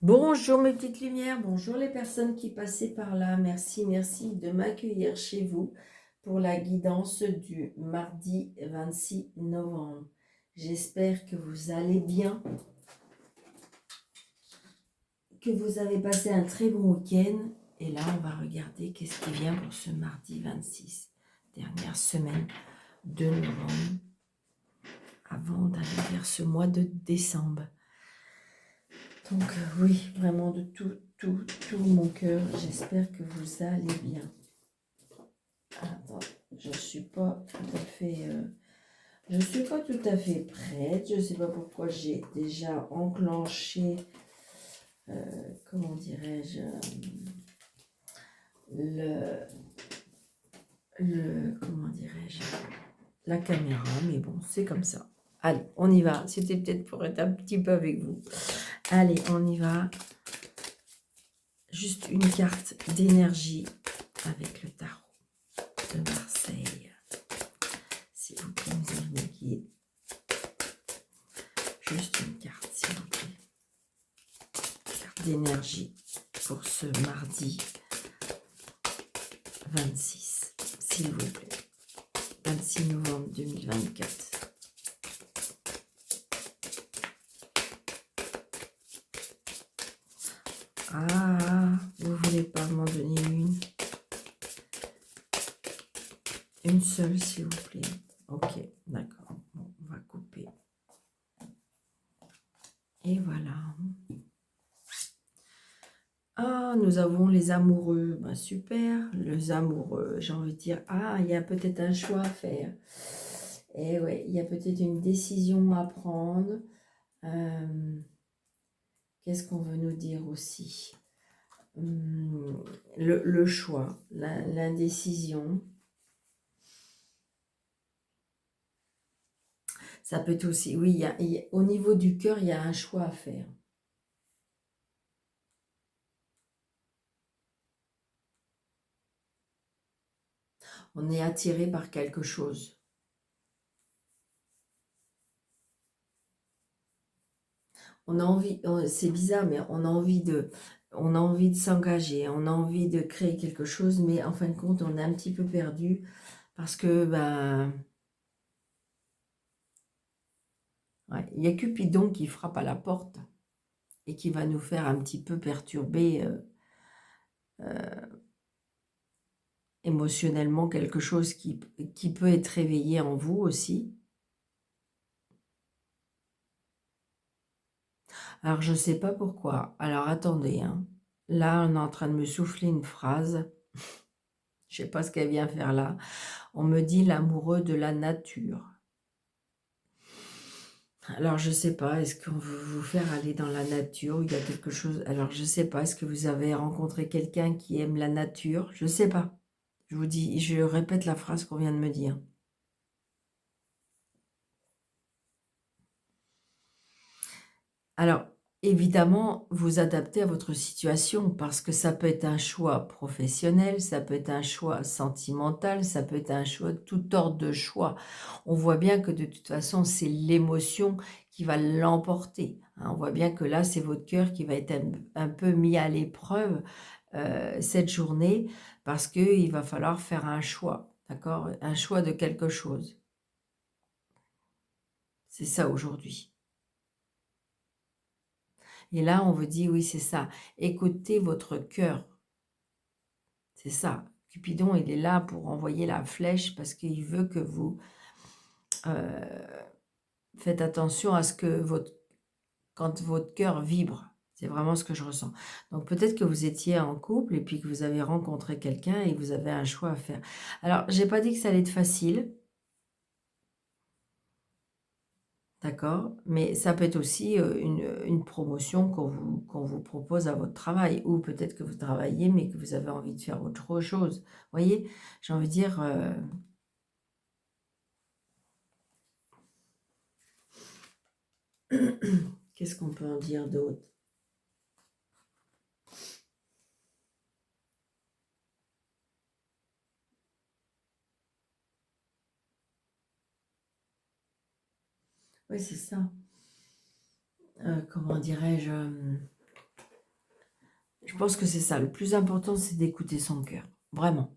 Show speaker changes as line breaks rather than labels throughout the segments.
Bonjour mes petites lumières, bonjour les personnes qui passaient par là. Merci, merci de m'accueillir chez vous pour la guidance du mardi 26 novembre. J'espère que vous allez bien, que vous avez passé un très bon week-end. Et là, on va regarder qu'est-ce qui vient pour ce mardi 26, dernière semaine de novembre, avant d'aller vers ce mois de décembre. Donc oui, vraiment de tout mon cœur, j'espère que vous allez bien. Attends, je suis pas tout à fait prête. Je sais pas pourquoi j'ai déjà enclenché, comment dirais-je, comment dirais-je, la caméra, mais bon, c'est comme ça. Allez, on y va. C'était peut-être pour être un petit peu avec vous. Allez, on y va. Juste une carte d'énergie avec le tarot de Marseille. S'il vous plaît, vous allez me guider. Juste une carte, s'il vous plaît. Carte d'énergie pour ce mardi 26, s'il vous plaît. 26 novembre 2024. Ah, vous voulez pas m'en donner une? Une seule, s'il vous plaît. Ok, d'accord. Bon, on va couper. Et voilà. Ah, nous avons les amoureux. Ben, super, les amoureux. J'ai envie de dire, ah, il y a peut-être un choix à faire. Et ouais, il y a peut-être une décision à prendre. Qu'est-ce qu'on veut nous dire aussi? Le choix, l'indécision. Ça peut être aussi, oui, au niveau du cœur, il y a un choix à faire. On est attiré par quelque chose. On a envie, c'est bizarre, mais on a envie de s'engager, on a envie de créer quelque chose, mais en fin de compte, on est un petit peu perdu parce que, ben, ouais, il y a Cupidon qui frappe à la porte et qui va nous faire un petit peu perturber émotionnellement quelque chose qui peut être réveillé en vous aussi. Alors, je ne sais pas pourquoi. Alors, attendez, hein. Là, on est en train de me souffler une phrase. Je ne sais pas ce qu'elle vient faire là. On me dit l'amoureux de la nature. Alors, je ne sais pas, est-ce qu'on veut vous faire aller dans la nature? Il y a quelque chose. Alors, je ne sais pas, est-ce que vous avez rencontré quelqu'un qui aime la nature? Je ne sais pas. Je vous dis, je répète la phrase qu'on vient de me dire. Alors, évidemment, vous adaptez à votre situation parce que ça peut être un choix professionnel, ça peut être un choix sentimental, ça peut être un choix, tout ordre de choix. On voit bien que de toute façon, c'est l'émotion qui va l'emporter, hein. On voit bien que là, c'est votre cœur qui va être un peu mis à l'épreuve cette journée parce qu'il va falloir faire un choix, d'accord? Un choix de quelque chose. C'est ça aujourd'hui. Et là, on vous dit, oui, c'est ça. Écoutez votre cœur. C'est ça. Cupidon, il est là pour envoyer la flèche parce qu'il veut que vous faites attention à ce que quand votre cœur vibre. C'est vraiment ce que je ressens. Donc peut-être que vous étiez en couple et puis que vous avez rencontré quelqu'un et que vous avez un choix à faire. Alors, j'ai pas dit que ça allait être facile. D'accord, mais ça peut être aussi une promotion qu'on vous propose à votre travail, ou peut-être que vous travaillez, mais que vous avez envie de faire autre chose. Vous voyez, j'ai envie de dire, qu'est-ce qu'on peut en dire d'autre? Oui, c'est ça. Comment dirais-je? Je pense que c'est ça. Le plus important, c'est d'écouter son cœur. Vraiment.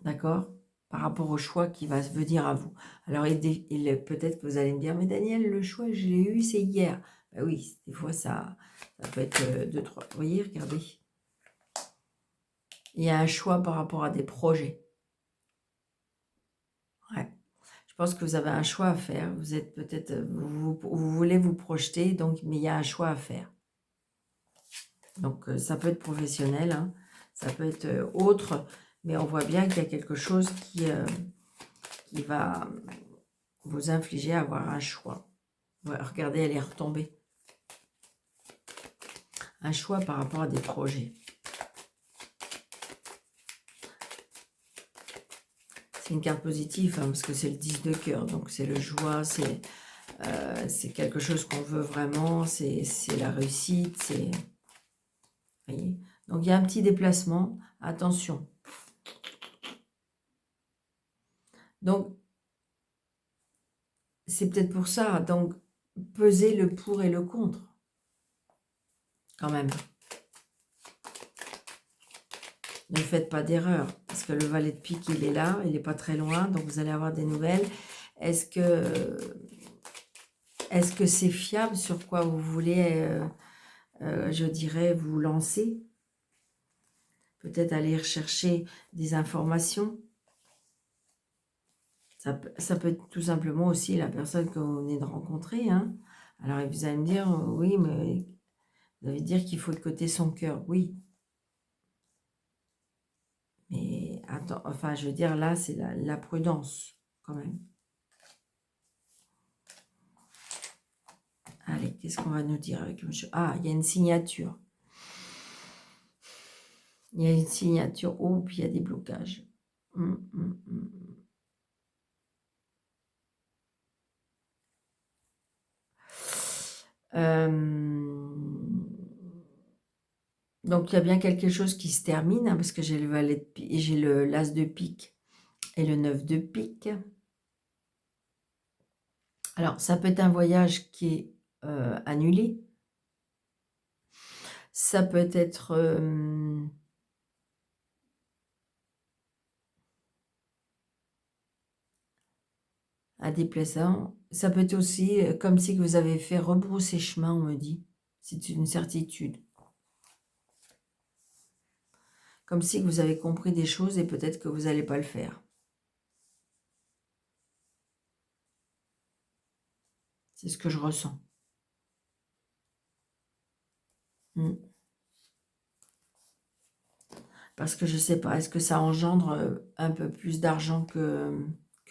D'accord? Par rapport au choix qui va venir à vous. Alors, peut-être que vous allez me dire, mais Daniel, le choix, je l'ai eu, c'est hier. Ben oui, des fois, ça peut être deux, trois. Vous voyez, regardez. Il y a un choix par rapport à des projets. Ouais. Je pense que vous avez un choix à faire. Vous êtes peut-être, vous voulez vous projeter, donc, mais il y a un choix à faire. Donc, ça peut être professionnel, hein, ça peut être autre, mais on voit bien qu'il y a quelque chose qui va vous infliger à avoir un choix. Ouais, regardez, elle est retombée. Un choix par rapport à des projets. C'est une carte positive, hein, parce que c'est le 10 de cœur, donc c'est le joie, c'est quelque chose qu'on veut vraiment, c'est la réussite, c'est... Voyez. Donc il y a un petit déplacement, attention. Donc, c'est peut-être pour ça, donc peser le pour et le contre, quand même. Ne faites pas d'erreur, parce que le valet de pique, il est là, il n'est pas très loin, donc vous allez avoir des nouvelles. Est-ce que c'est fiable sur quoi vous voulez, je dirais, vous lancer? Peut-être aller rechercher des informations. Ça peut être tout simplement aussi la personne que vous venez de rencontrer. Hein. Alors, vous allez me dire, oui, mais vous allez dire qu'il faut écouter son cœur. Oui. Mais attends, enfin, je veux dire, là, c'est la prudence, quand même. Allez, qu'est-ce qu'on va nous dire avec monsieur? Ah, il y a une signature. Il y a une signature. Oh, puis il y a des blocages. Hum, hum, hum. Donc, il y a bien quelque chose qui se termine, hein, parce que j'ai le valet de pique, j'ai l'as de pique et le 9 de pique. Alors, ça peut être un voyage qui est annulé. Ça peut être un déplaçant. Ça peut être aussi comme si vous avez fait rebrousser chemin, on me dit. C'est une certitude. Comme si vous avez compris des choses et peut-être que vous n'allez pas le faire. C'est ce que je ressens. Parce que je ne sais pas, est-ce que ça engendre un peu plus d'argent que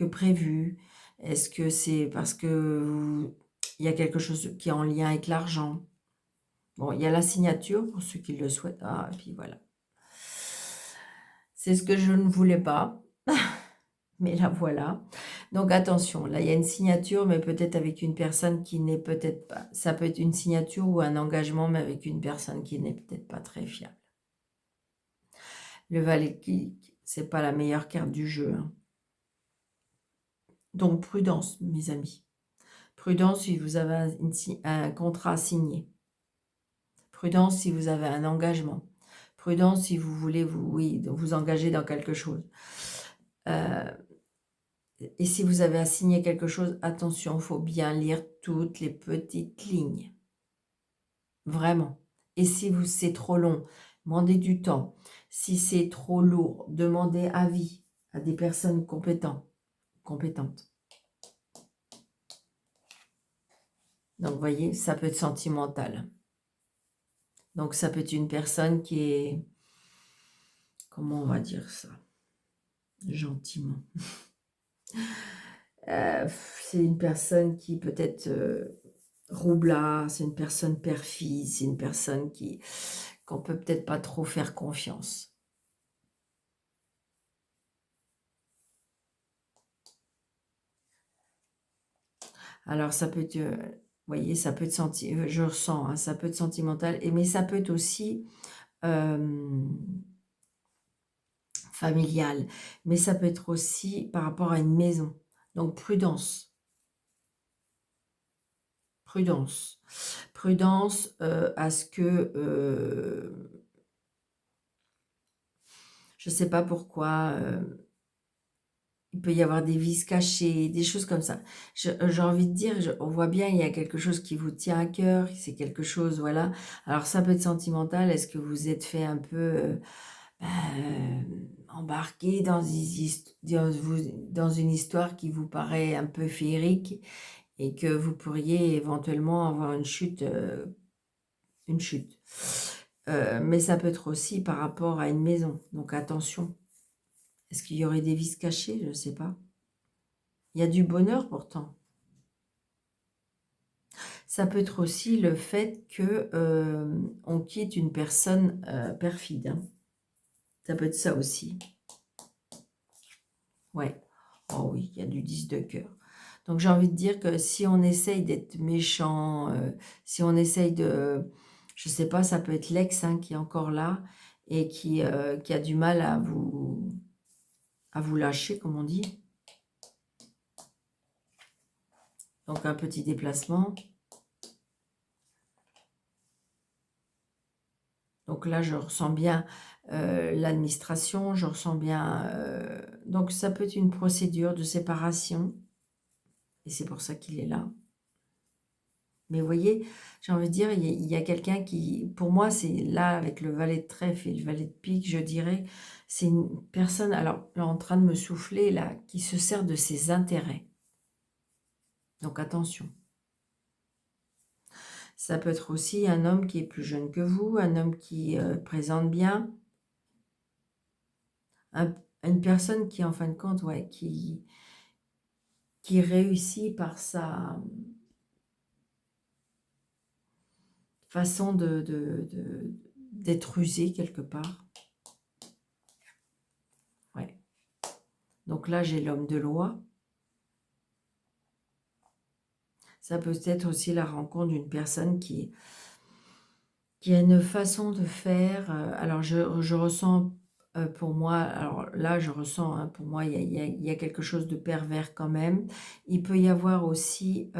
prévu? Est-ce que c'est parce que il y a quelque chose qui est en lien avec l'argent? Bon, il y a la signature pour ceux qui le souhaitent. Ah, et puis voilà. C'est ce que je ne voulais pas. Mais là, voilà. Donc, attention, là, il y a une signature, mais peut-être avec une personne qui n'est peut-être pas... Ça peut être une signature ou un engagement, mais avec une personne qui n'est peut-être pas très fiable. Le valet qui, c'est pas la meilleure carte du jeu. Hein. Donc, prudence, mes amis. Prudence si vous avez un contrat signé. Prudence si vous avez un engagement. Prudence si vous voulez vous engager dans quelque chose. Et si vous avez à signer quelque chose, attention, il faut bien lire toutes les petites lignes. Vraiment. Et si c'est trop long, demandez du temps. Si c'est trop lourd, demandez avis à des personnes compétentes. Donc, vous voyez, ça peut être sentimental. Donc, ça peut être une personne qui est... Comment on va dire ça? Gentiment. C'est une personne qui peut-être roublard, c'est une personne perfide, c'est une personne qu'on peut peut-être pas trop faire confiance. Alors, ça peut être... vous voyez, ça peut être je ressens, hein, ça peut être sentimental, mais ça peut être aussi familial, mais ça peut être aussi par rapport à une maison. Donc, prudence. Prudence. Prudence à ce que Je ne sais pas pourquoi. Il peut y avoir des vices cachés, des choses comme ça. J'ai envie de dire, on voit bien, il y a quelque chose qui vous tient à cœur, c'est quelque chose, voilà. Alors ça peut être sentimental, est-ce que vous êtes fait un peu embarquer dans une histoire qui vous paraît un peu féerique et que vous pourriez éventuellement avoir une chute, une chute. Mais ça peut être aussi par rapport à une maison, donc attention. Est-ce qu'il y aurait des vices cachés? Je ne sais pas. Il y a du bonheur pourtant. Ça peut être aussi le fait que on quitte une personne perfide, hein. Ça peut être ça aussi. Ouais. Oh oui, il y a du 10 de cœur. Donc j'ai envie de dire que si on essaye d'être méchant, si on essaye de... Je sais pas, ça peut être l'ex, hein, qui est encore là et qui a du mal à vous lâcher, comme on dit. Donc un petit déplacement. Donc là, je ressens bien l'administration, je ressens bien... donc ça peut être une procédure de séparation. Et c'est pour ça qu'il est là. Mais vous voyez, j'ai envie de dire, il y a quelqu'un qui... Pour moi, c'est là, avec le valet de trèfle et le valet de pique, je dirais, c'est une personne, alors, là, en train de me souffler, là, qui se sert de ses intérêts. Donc attention. Ça peut être aussi un homme qui est plus jeune que vous, un homme qui présente bien, une personne qui, en fin de compte, ouais, qui réussit par sa façon d'être usé quelque part. Ouais. Donc là, j'ai l'homme de loi. Ça peut être aussi la rencontre d'une personne qui a une façon de faire. Alors, je ressens pour moi, alors là, je ressens, hein, pour moi, il y a quelque chose de pervers quand même. Il peut y avoir aussi,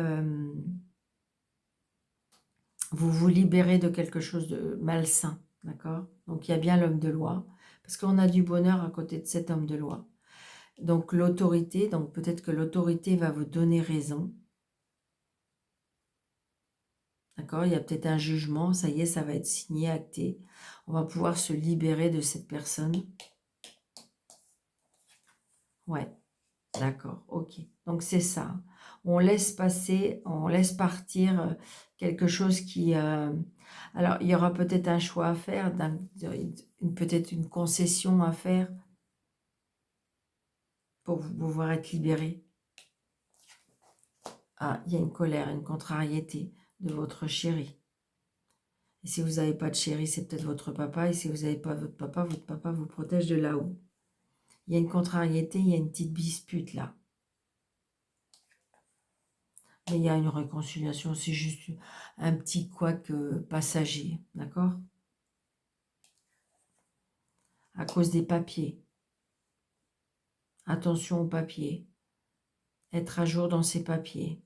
vous vous libérez de quelque chose de malsain, d'accord? Donc, il y a bien l'homme de loi, parce qu'on a du bonheur à côté de cet homme de loi. Donc, l'autorité, donc peut-être que l'autorité va vous donner raison. D'accord? Il y a peut-être un jugement, ça y est, ça va être signé, acté. On va pouvoir se libérer de cette personne. Ouais, d'accord, ok. Donc c'est ça. On laisse passer, on laisse partir quelque chose qui... alors, il y aura peut-être un choix à faire, peut-être une concession à faire pour pouvoir être libéré. Ah, il y a une colère, une contrariété de votre chéri. Et si vous n'avez pas de chéri, c'est peut-être votre papa. Et si vous n'avez pas votre papa vous protège de là-haut. Il y a une contrariété, il y a une petite dispute là. Mais il y a une réconciliation, c'est juste un petit couac passager, d'accord? À cause des papiers. Attention aux papiers. Être à jour dans ses papiers.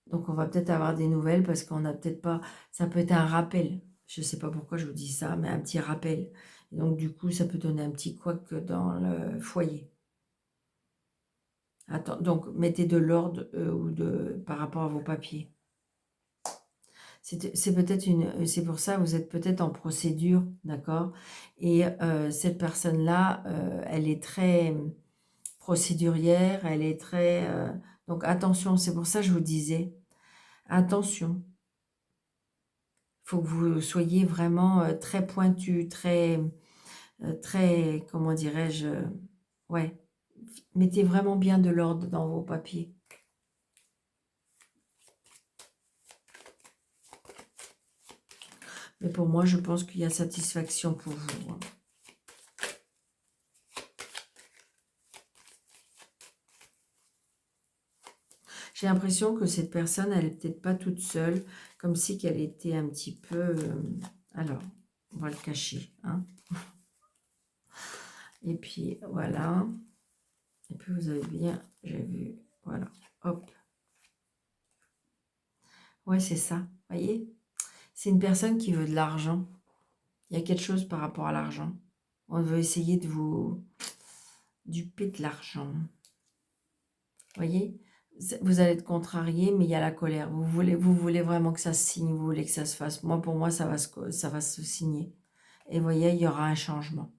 Donc on va peut-être avoir des nouvelles parce qu'on n'a peut-être pas... Ça peut être un rappel. Je ne sais pas pourquoi je vous dis ça, mais un petit rappel. Et donc du coup, ça peut donner un petit couac dans le foyer. Attends, donc mettez de l'ordre par rapport à vos papiers. C'est peut-être c'est pour ça vous êtes peut-être en procédure, d'accord? Et cette personne-là, elle est très procédurière, elle est très... donc attention, c'est pour ça que je vous disais, attention. Il faut que vous soyez vraiment très pointu, très, comment dirais-je, ouais, mettez vraiment bien de l'ordre dans vos papiers. Mais pour moi, je pense qu'il y a satisfaction pour vous, hein. J'ai l'impression que cette personne, elle n'est peut-être pas toute seule, comme si qu'elle était un petit peu... alors, on va le cacher, hein. Et puis, voilà. Et puis, vous avez bien... J'ai vu... Voilà. Hop. Ouais, c'est ça. Voyez? C'est une personne qui veut de l'argent. Il y a quelque chose par rapport à l'argent. On veut essayer de vous duper de l'argent. Vous voyez? Vous allez être contrarié, mais il y a la colère. Vous voulez vraiment que ça se signe, vous voulez que ça se fasse. Moi, pour moi, ça va se signer. Et vous voyez, il y aura un changement.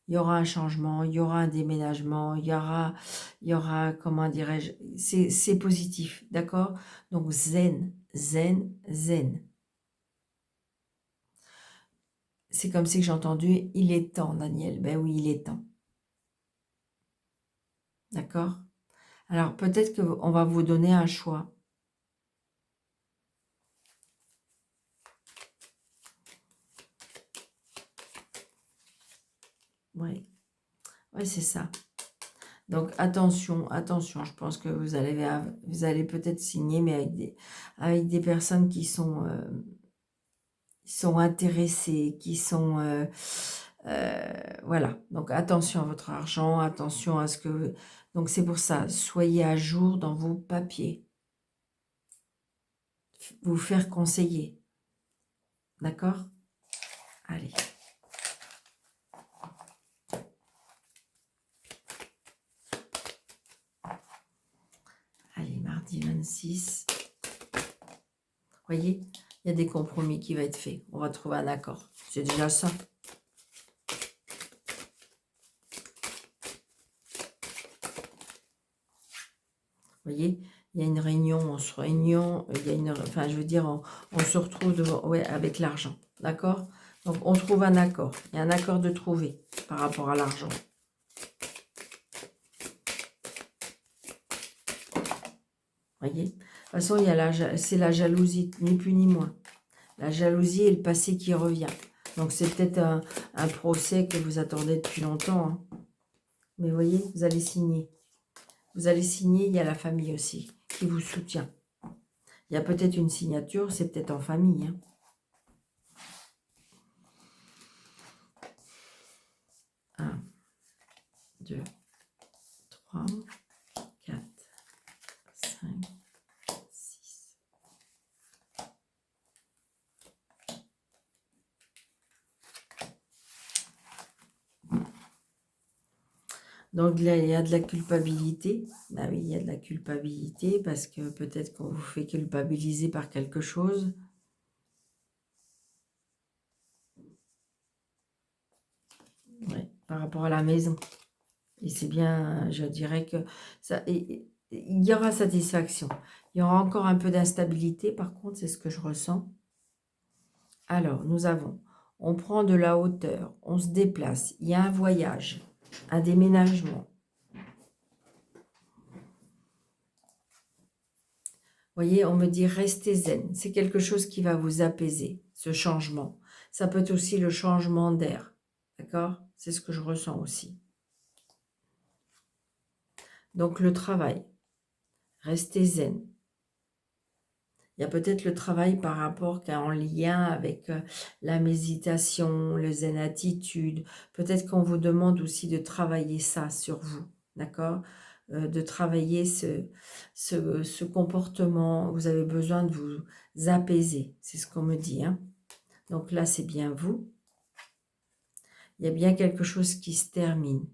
Il y aura un changement, il y aura un déménagement, il y aura, comment dirais-je, c'est positif, d'accord? Donc, zen, zen, zen. C'est comme ça que j'ai entendu, il est temps, Daniel. Ben oui, il est temps. D'accord? Alors, peut-être qu'on va vous donner un choix. Oui, ouais, c'est ça. Donc, attention, attention. Je pense que vous allez peut-être signer, mais avec des personnes qui sont intéressés, qui sont... voilà, donc attention à votre argent, attention à ce que... Donc c'est pour ça, soyez à jour dans vos papiers. Vous faire conseiller. D'accord? Allez. Allez, mardi 26. Vous voyez, il y a des compromis qui vont être faits. On va trouver un accord. C'est déjà ça. Vous voyez, il y a une réunion, on se réunion, il y a une, enfin, je veux dire, on se retrouve ouais, avec l'argent, d'accord? Donc, on trouve un accord. Il y a un accord de trouver par rapport à l'argent. Vous voyez? De toute façon, c'est la jalousie, ni plus ni moins. La jalousie et le passé qui revient. Donc, c'est peut-être un procès que vous attendez depuis longtemps. Hein. Mais vous voyez, vous allez signer. Vous allez signer, il y a la famille aussi qui vous soutient. Il y a peut-être une signature, c'est peut-être en famille. Hein. 1, 2, 3, 4, 5, 6. Donc là, il y a de la culpabilité. Bah oui, il y a de la culpabilité parce que peut-être qu'on vous fait culpabiliser par quelque chose. Ouais, par rapport à la maison. Et c'est bien, je dirais que ça, il y aura satisfaction. Il y aura encore un peu d'instabilité, par contre, c'est ce que je ressens. Alors, on prend de la hauteur, on se déplace, il y a un voyage, un déménagement. Vous voyez, on me dit restez zen. C'est quelque chose qui va vous apaiser, ce changement. Ça peut être aussi le changement d'air. D'accord? C'est ce que je ressens aussi. Donc, le travail. Restez zen. Il y a peut-être le travail par rapport qui est en lien avec la méditation, le zen attitude. Peut-être qu'on vous demande aussi de travailler ça sur vous, d'accord? De travailler ce comportement. Vous avez besoin de vous apaiser, c'est ce qu'on me dit. Hein? Donc là, c'est bien vous. Il y a bien quelque chose qui se termine.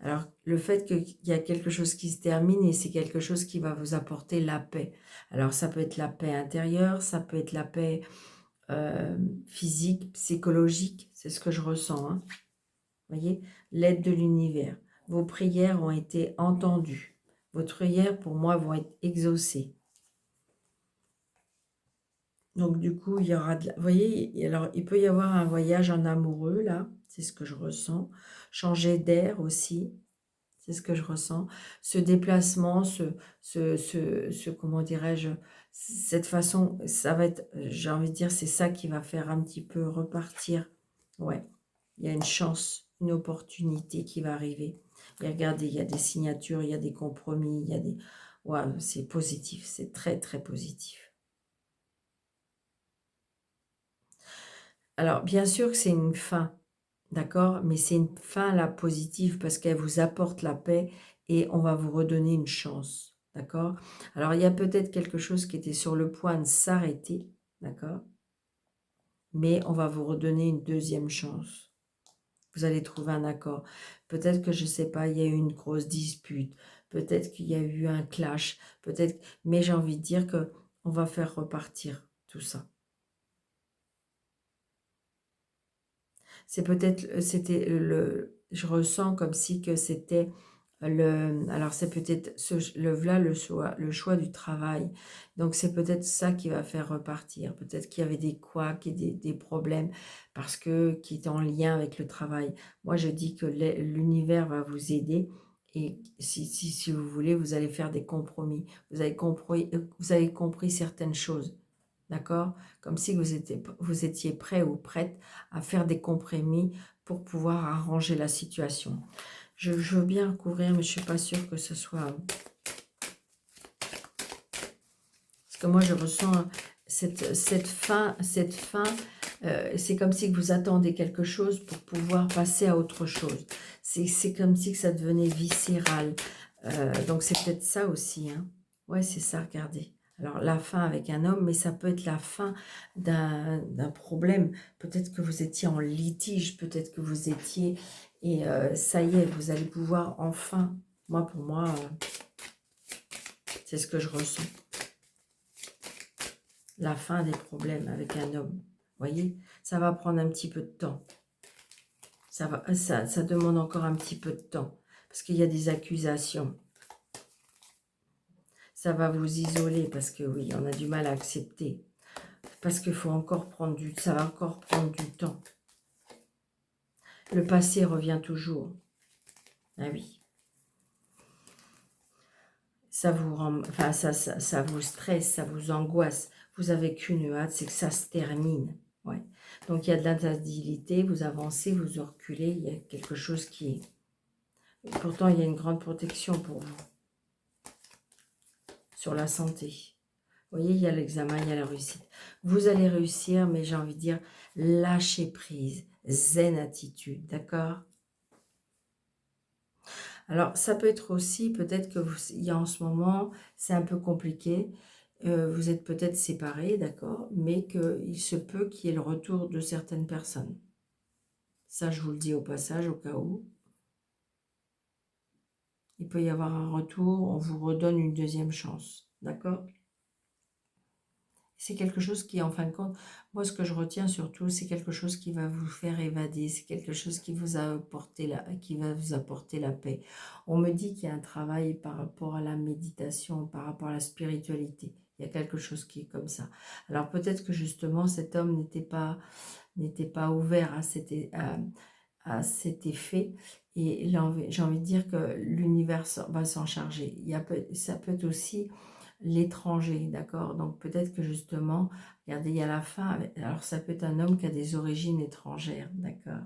Alors, le fait qu'il y a quelque chose qui se termine et c'est quelque chose qui va vous apporter la paix. Alors, ça peut être la paix intérieure, ça peut être la paix physique, psychologique, c'est ce que je ressens. Hein. Vous voyez, l'aide de l'univers. Vos prières ont été entendues. Vos prières, pour moi, vont être exaucées. Donc, du coup, il y aura de la... Vous voyez, alors, il peut y avoir un voyage en amoureux, là. C'est ce que je ressens. Changer d'air aussi. C'est ce que je ressens. Ce déplacement, comment dirais-je, cette façon, ça va être, j'ai envie de dire, c'est ça qui va faire un petit peu repartir. Ouais, il y a une chance, une opportunité qui va arriver. Et regardez, il y a des signatures, il y a des compromis, il y a des... Ouais, c'est positif, c'est très, très positif. Alors, bien sûr que c'est une fin, d'accord? Mais c'est une fin, là, positive, parce qu'elle vous apporte la paix et on va vous redonner une chance, d'accord? Alors, il y a peut-être quelque chose qui était sur le point de s'arrêter, d'accord? mais on va vous redonner une deuxième chance. Vous allez trouver un accord. Peut-être que, je ne sais pas, il y a eu une grosse dispute. Peut-être qu'il y a eu un clash. Peut-être, mais j'ai envie de dire que on va faire repartir tout ça. C'est peut-être, c'était je ressens comme si que c'était alors c'est peut-être là le choix du travail. Donc c'est peut-être ça qui va faire repartir. Peut-être qu'il y avait des couacs et des problèmes parce que qui est en lien avec le travail. Moi je dis que l'univers va vous aider et si vous voulez, vous allez faire des compromis. Vous avez compris certaines choses. D'accord? Comme si vous étiez prêt ou prête à faire des compromis pour pouvoir arranger la situation. Je veux bien couvrir, mais je ne suis pas sûre que ce soit... Parce que moi, je ressens cette fin, c'est comme si vous attendez quelque chose pour pouvoir passer à autre chose. C'est comme si que ça devenait viscéral. Donc, c'est peut-être ça aussi. Hein. Ouais, c'est ça, regardez. Alors, la fin avec un homme, mais ça peut être la fin d'un problème. Peut-être que vous étiez en litige, peut-être que vous étiez... Et ça y est, vous allez pouvoir enfin... Moi, pour moi, c'est ce que je ressens. La fin des problèmes avec un homme. Vous voyez, ça va prendre un petit peu de temps. Ça demande encore un petit peu de temps. Parce qu'il y a des accusations. Ça va vous isoler parce que oui, on a du mal à accepter. Parce qu'il faut encore prendre ça va encore prendre du temps. Le passé revient toujours. Ah oui. Ça vous rend, enfin, ça vous stresse, ça vous angoisse. Vous avez qu'une hâte, c'est que ça se termine. Ouais. Donc, il y a de l'instabilité, vous avancez, vous reculez, il y a quelque chose qui est... Pourtant, il y a une grande protection pour vous sur la santé. Vous voyez, il y a l'examen, il y a la réussite. Vous allez réussir, mais j'ai envie de dire, lâchez prise, zen attitude, d'accord? Alors, ça peut être aussi, peut-être que il y a en ce moment, c'est un peu compliqué, vous êtes peut-être séparés, d'accord? Mais qu'il se peut qu'il y ait le retour de certaines personnes. Ça, je vous le dis au passage, au cas où. Il peut y avoir un retour, on vous redonne une deuxième chance, d'accord? C'est quelque chose qui, en fin de compte, moi, ce que je retiens surtout, c'est quelque chose qui va vous faire évader. C'est quelque chose qui qui va vous apporter la paix. On me dit qu'il y a un travail par rapport à la méditation, par rapport à la spiritualité. Il y a quelque chose qui est comme ça. Alors peut-être que justement, cet homme n'était pas ouvert à cet effet. Et j'ai envie de dire que l'univers va s'en charger. Ça peut être aussi l'étranger, d'accord? Donc peut-être que justement, regardez, il y a la fin, alors ça peut être un homme qui a des origines étrangères, d'accord?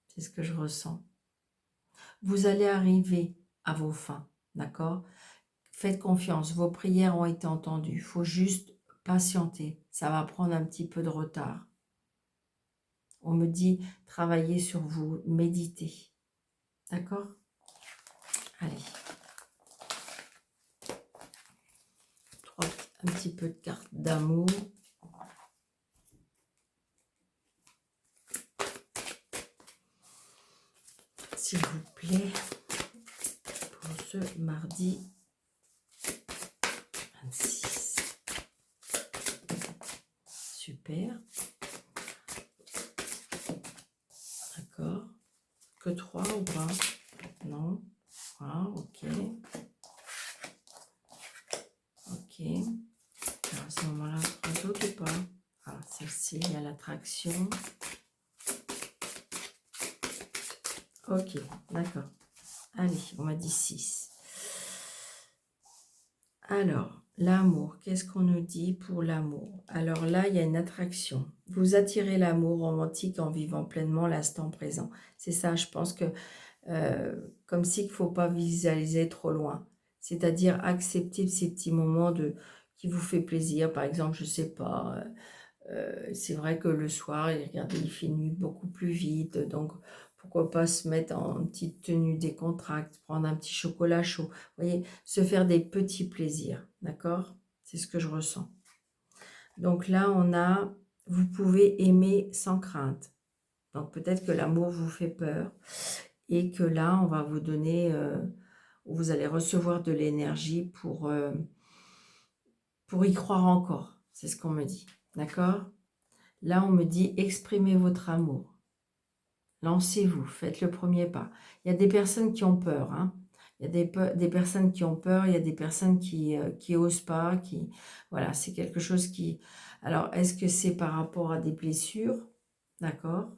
C'est ce que je ressens. Vous allez arriver à vos fins, d'accord? Faites confiance, vos prières ont été entendues, il faut juste patienter, ça va prendre un petit peu de retard. On me dit, travaillez sur vous, méditez, d'accord? Allez. Un petit peu de cartes d'amour. S'il vous plaît, pour ce mardi 26. Super. D'accord. Que 3 ou pas? Non. Ah, ok. Ok. Alors, à ce moment-là, 3 autres ou pas? Ah, celle-ci, il y a l'attraction. Ok, d'accord. Allez, on m'a dit 6. Alors, l'amour, qu'est-ce qu'on nous dit pour l'amour? Alors là, il y a une attraction. Vous attirez l'amour romantique en vivant pleinement l'instant présent. C'est ça, je pense que comme si il ne faut pas visualiser trop loin. C'est-à-dire accepter ces petits moments qui vous fait plaisir. Par exemple, je ne sais pas, c'est vrai que le soir, regardez, il fait nuit beaucoup plus vite. Donc, pourquoi pas se mettre en petite tenue décontractée, prendre un petit chocolat chaud. Vous voyez, se faire des petits plaisirs, d'accord? C'est ce que je ressens. Donc là, on a, vous pouvez aimer sans crainte. Donc peut-être que l'amour vous fait peur et que là, on va vous donner, vous allez recevoir de l'énergie pour y croire encore. C'est ce qu'on me dit. D'accord? Là, on me dit exprimez votre amour. Lancez-vous, faites le premier pas. Il y a des personnes qui ont peur, hein. Il y a des personnes qui ont peur, il y a des personnes qui osent pas, voilà, c'est quelque chose qui... Alors, est-ce que c'est par rapport à des blessures? D'accord?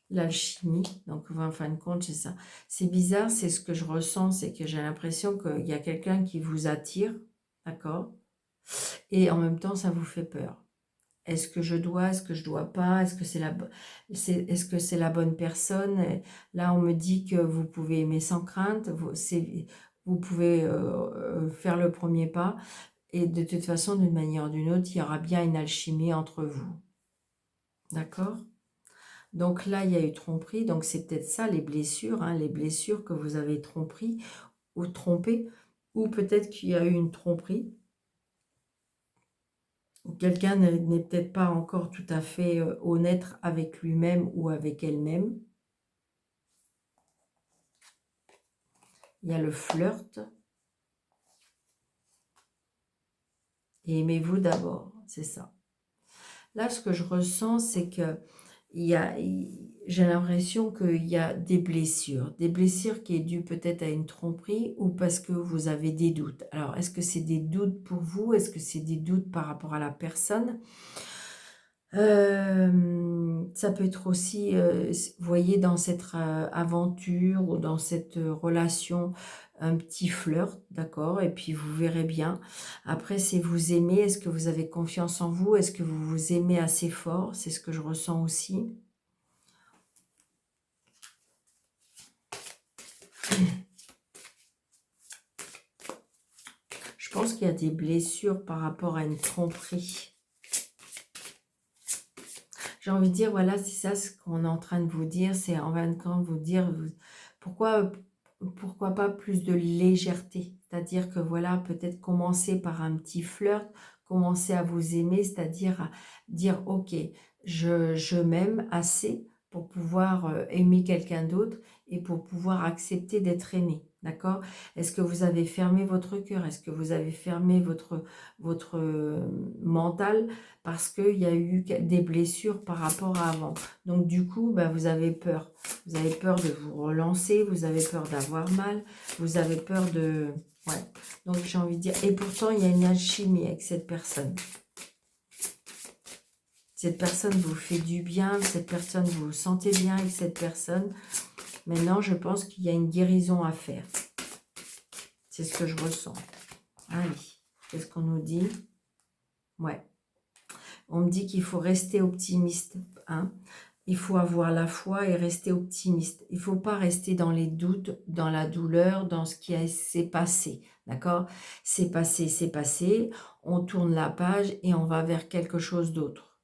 L'alchimie, donc en fin de compte, c'est ça. C'est bizarre, c'est ce que je ressens, c'est que j'ai l'impression qu'il y a quelqu'un qui vous attire, d'accord? Et en même temps, ça vous fait peur. Est-ce que je dois, est-ce que je dois pas, est-ce que est-ce que c'est la bonne personne? Et là, on me dit que vous pouvez aimer sans crainte, vous pouvez faire le premier pas, et de toute façon, d'une manière ou d'une autre, il y aura bien une alchimie entre vous. D'accord? Donc là, il y a eu tromperie, donc c'est peut-être ça, les blessures, hein, les blessures que vous avez tromperie ou trompé, ou peut-être qu'il y a eu une tromperie, ou quelqu'un n'est peut-être pas encore tout à fait honnête avec lui-même ou avec elle-même. Il y a le flirt. Et aimez-vous d'abord, c'est ça. Là, ce que je ressens, c'est que j'ai l'impression qu'il y a des blessures qui est dues peut-être à une tromperie ou parce que vous avez des doutes. Alors, est-ce que c'est des doutes pour vous? Est-ce que c'est des doutes par rapport à la personne? Ça peut être aussi, vous voyez, dans cette aventure ou dans cette relation, un petit flirt, d'accord? Et puis vous verrez bien. Après, c'est vous aimez, est-ce que vous avez confiance en vous? Est-ce que vous vous aimez assez fort? C'est ce que je ressens aussi. Je pense qu'il y a des blessures par rapport à une tromperie. J'ai envie de dire, voilà, c'est ça ce qu'on est en train de vous dire, c'est en fin de compte vous dire, pourquoi pas plus de légèreté, c'est-à-dire que voilà, peut-être commencer par un petit flirt, commencer à vous aimer, c'est-à-dire à dire, ok, je m'aime assez pour pouvoir aimer quelqu'un d'autre et pour pouvoir accepter d'être aimé, d'accord? Est-ce que vous avez fermé votre cœur? Est-ce que vous avez fermé votre mental parce qu'il y a eu des blessures par rapport à avant? Donc du coup, bah, vous avez peur. Vous avez peur de vous relancer, vous avez peur d'avoir mal, vous avez peur de... Ouais, donc j'ai envie de dire... Et pourtant, il y a une alchimie avec cette personne. Cette personne vous fait du bien, cette personne, vous vous sentez bien avec cette personne. Maintenant, je pense qu'il y a une guérison à faire. C'est ce que je ressens. Allez, qu'est-ce qu'on nous dit? Ouais. On me dit qu'il faut rester optimiste, hein. Il faut avoir la foi et rester optimiste. Il ne faut pas rester dans les doutes, dans la douleur, dans ce qui s'est passé. D'accord? C'est passé, c'est passé. On tourne la page et on va vers quelque chose d'autre.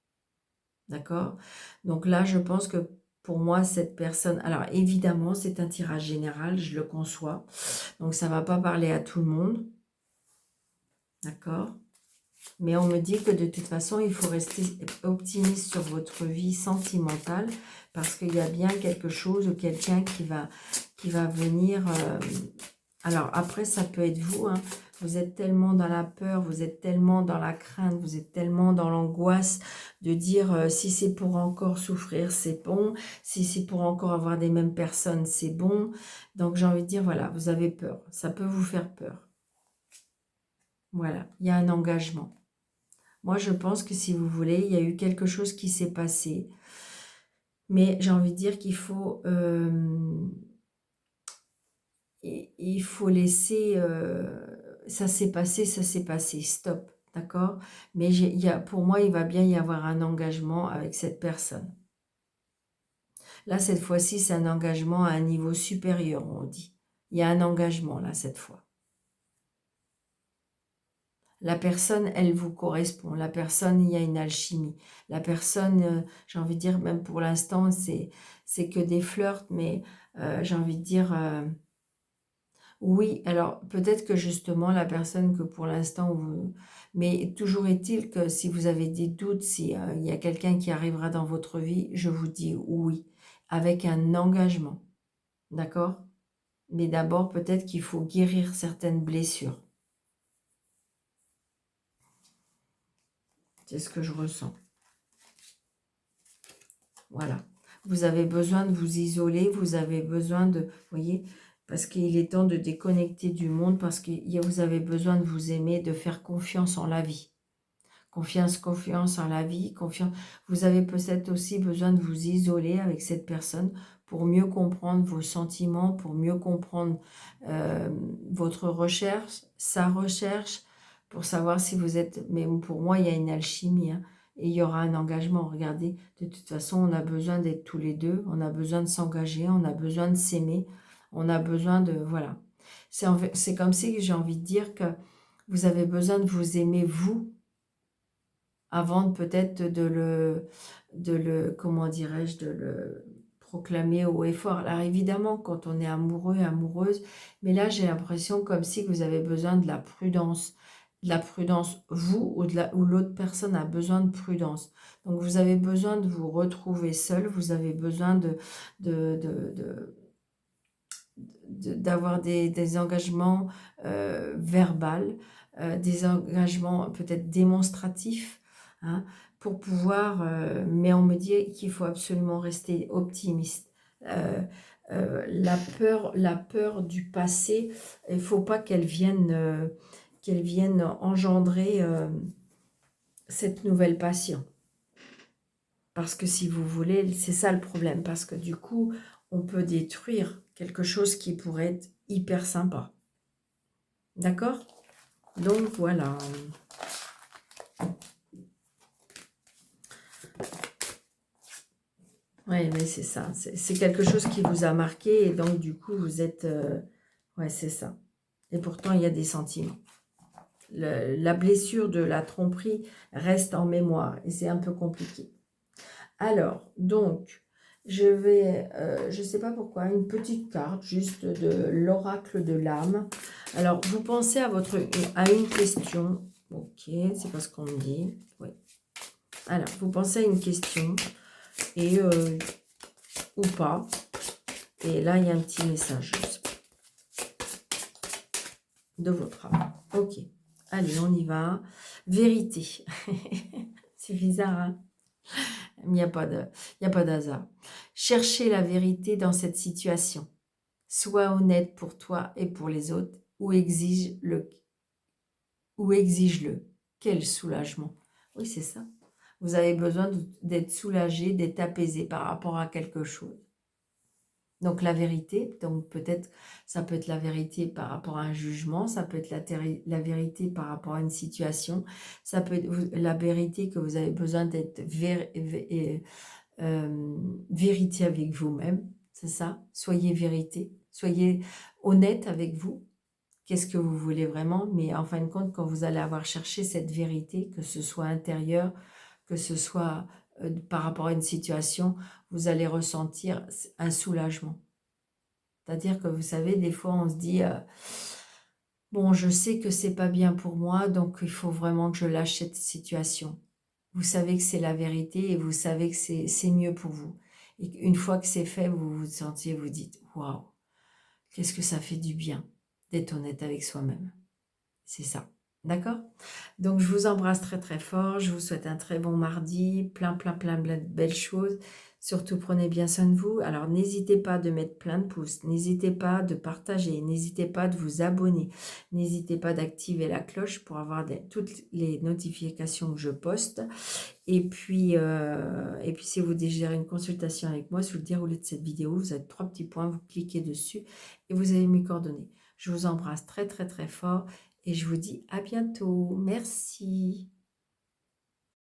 D'accord? Donc là, je pense que pour moi, cette personne... Alors évidemment, c'est un tirage général, je le conçois. Donc ça ne va pas parler à tout le monde. D'accord? Mais on me dit que de toute façon, il faut rester optimiste sur votre vie sentimentale parce qu'il y a bien quelque chose ou quelqu'un qui va venir. Alors après, ça peut être vous, hein. Vous êtes tellement dans la peur, vous êtes tellement dans la crainte, vous êtes tellement dans l'angoisse de dire si c'est pour encore souffrir, c'est bon. Si c'est pour encore avoir des mêmes personnes, c'est bon. Donc j'ai envie de dire, voilà, vous avez peur. Ça peut vous faire peur. Voilà, il y a un engagement. Moi, je pense que si vous voulez, il y a eu quelque chose qui s'est passé. Mais j'ai envie de dire qu'il faut, il faut laisser... ça s'est passé, stop, d'accord? Mais pour moi, il va bien y avoir un engagement avec cette personne. Là, cette fois-ci, c'est un engagement à un niveau supérieur, on dit. Il y a un engagement, là, cette fois. La personne, elle vous correspond. La personne, il y a une alchimie. La personne, j'ai envie de dire, même pour l'instant, c'est que des flirts, mais j'ai envie de dire, Oui, alors peut-être que justement la personne que pour l'instant vous... Mais toujours est-il que si vous avez des doutes, si il y a quelqu'un qui arrivera dans votre vie, je vous dis oui, avec un engagement, d'accord? Mais d'abord, peut-être qu'il faut guérir certaines blessures. C'est ce que je ressens. Voilà. Vous avez besoin de vous isoler, vous avez besoin de... Vous voyez, parce qu'il est temps de déconnecter du monde, parce que vous avez besoin de vous aimer, de faire confiance en la vie. Confiance en la vie, confiance. Vous avez peut-être aussi besoin de vous isoler avec cette personne pour mieux comprendre vos sentiments, pour mieux comprendre votre recherche, sa recherche, pour savoir si vous êtes... Mais pour moi, il y a une alchimie, hein, et il y aura un engagement. Regardez, de toute façon, on a besoin d'être tous les deux, on a besoin de s'engager, on a besoin de s'aimer, on a besoin de... Voilà. C'est comme si j'ai envie de dire que vous avez besoin de vous aimer, vous, avant peut-être comment dirais-je, de le proclamer haut et fort. Alors évidemment, quand on est amoureux, amoureuse, mais là j'ai l'impression comme si vous avez besoin de la prudence. De la prudence, vous ou l'autre personne a besoin de prudence. Donc vous avez besoin de vous retrouver seul, vous avez besoin d'avoir des engagements verbaux, des engagements peut-être démonstratifs, hein, pour pouvoir... mais on me dit qu'il faut absolument rester optimiste. La peur du passé, il ne faut pas qu'elle vienne engendrer cette nouvelle passion. Parce que si vous voulez, c'est ça le problème. Parce que du coup, on peut détruire quelque chose qui pourrait être hyper sympa. D'accord? Donc voilà. Oui, mais c'est ça. C'est quelque chose qui vous a marqué et donc du coup, vous êtes... ouais, c'est ça. Et pourtant, il y a des sentiments. La blessure de la tromperie reste en mémoire et c'est un peu compliqué. Alors, donc, je vais, je ne sais pas pourquoi, une petite carte juste de l'oracle de l'âme. Alors, vous pensez à une question. Ok, c'est pas ce qu'on me dit. Oui. Alors, vous pensez à une question et ou pas. Et là, il y a un petit message de votre âme. Ok. Allez, on y va. Vérité. C'est bizarre, hein? Il n'y a pas d'hasard. Cherchez la vérité dans cette situation. Sois honnête pour toi et pour les autres, ou exige-le. Quel soulagement. Oui, c'est ça. Vous avez besoin d'être soulagé, d'être apaisé par rapport à quelque chose. Donc la vérité, donc peut-être, ça peut être la vérité par rapport à un jugement, ça peut être la vérité par rapport à une situation, ça peut être la vérité que vous avez besoin d'être vérité avec vous-même, c'est ça. Soyez vérité, soyez honnête avec vous. Qu'est-ce que vous voulez vraiment? Mais en fin de compte, quand vous allez avoir cherché cette vérité, que ce soit intérieure, que ce soit par rapport à une situation, vous allez ressentir un soulagement. C'est-à-dire que vous savez, des fois on se dit bon, je sais que c'est pas bien pour moi, donc il faut vraiment que je lâche cette situation. Vous savez que c'est la vérité et vous savez que c'est mieux pour vous. Et une fois que c'est fait, vous vous sentiez, vous dites waouh, qu'est-ce que ça fait du bien d'être honnête avec soi-même. C'est ça. D'accord? Donc, je vous embrasse très, très fort. Je vous souhaite un très bon mardi. Plein de belles choses. Surtout, prenez bien soin de vous. Alors, n'hésitez pas de mettre plein de pouces. N'hésitez pas de partager. N'hésitez pas de vous abonner. N'hésitez pas d'activer la cloche pour avoir toutes les notifications que je poste. Et puis, si vous désirez une consultation avec moi, sous le déroulé de cette vidéo, vous avez 3 petits points. Vous cliquez dessus et vous avez mes coordonnées. Je vous embrasse très, très, très fort. Et je vous dis à bientôt. Merci.